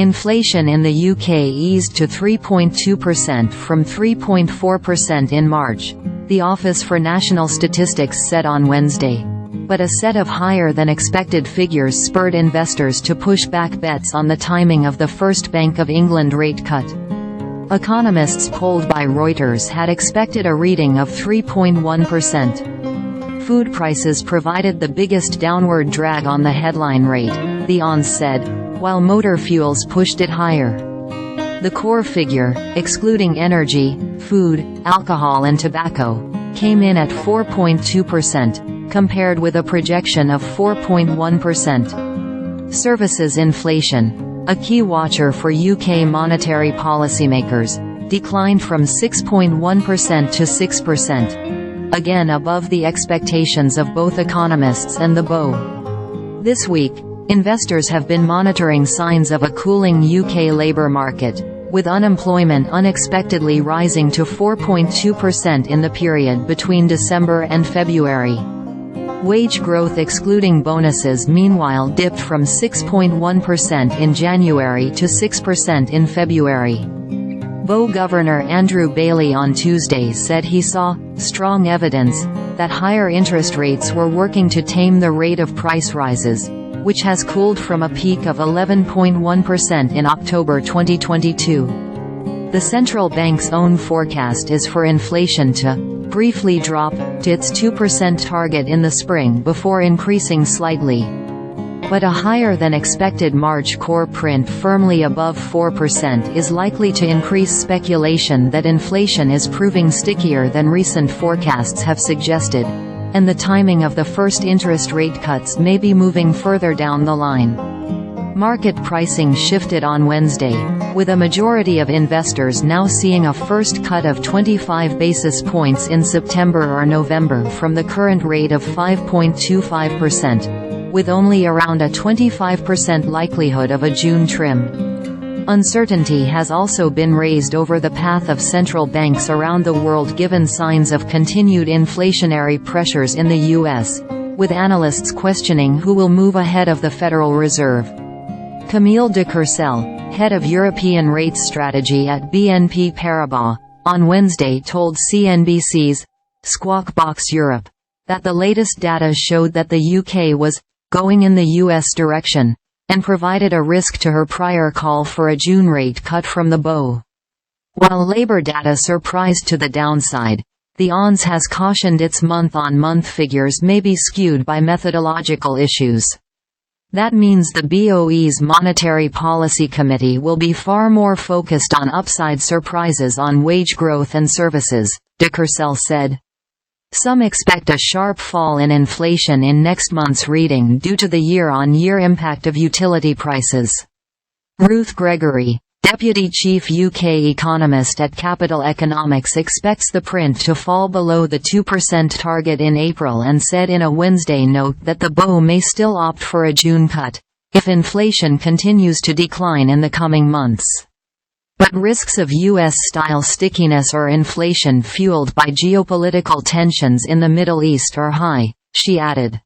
Inflation in the UK eased to 3.2% from 3.4% in March, the Office for National Statistics said on Wednesday. But a set of higher-than-expected figures spurred investors to push back bets on the timing of the first Bank of England rate cut. Economists polled by Reuters had expected a reading of 3.1%. Food prices provided the biggest downward drag on the headline rate, the ONS said, while motor fuels pushed it higher. The core figure, excluding energy, food, alcohol and tobacco, came in at 4.2%, compared with a projection of 4.1%. Services inflation, a key watcher for UK monetary policymakers, declined from 6.1% to 6%. Again above the expectations of both economists and the BOE. This week, investors have been monitoring signs of a cooling UK labour market, with unemployment unexpectedly rising to 4.2% in the period between December and February. Wage growth excluding bonuses meanwhile dipped from 6.1% in January to 6% in February. BOE Governor Andrew Bailey on Tuesday said he saw strong evidence that higher interest rates were working to tame the rate of price rises, which has cooled from a peak of 11.1% in October 2022. The central bank's own forecast is for inflation to briefly drop to its 2% target in the spring before increasing slightly. But a higher-than-expected March core print firmly above 4% is likely to increase speculation that inflation is proving stickier than recent forecasts have suggested, and the timing of the first interest rate cuts may be moving further down the line. Market pricing shifted on Wednesday, with a majority of investors now seeing a first cut of 25 basis points in September or November from the current rate of 5.25%. with only around a 25% likelihood of a June trim. Uncertainty has also been raised over the path of central banks around the world given signs of continued inflationary pressures in the US, with analysts questioning who will move ahead of the Federal Reserve. Camille de Courcel, head of European rates strategy at BNP Paribas, on Wednesday told CNBC's Squawk Box Europe that the latest data showed that the UK was going in the US direction, and provided a risk to her prior call for a June rate cut from the BOE. While labor data surprised to the downside, the ONS has cautioned its month-on-month figures may be skewed by methodological issues. That means the BOE's Monetary Policy Committee will be far more focused on upside surprises on wage growth and services, de Courcel said. Some expect a sharp fall in inflation in next month's reading due to the year-on-year impact of utility prices. Ruth Gregory, deputy chief UK economist at Capital Economics, expects the print to fall below the 2% target in April and said in a Wednesday note that the BOE may still opt for a June cut, if inflation continues to decline in the coming months. But risks of US-style stickiness or inflation fueled by geopolitical tensions in the Middle East are high, she added.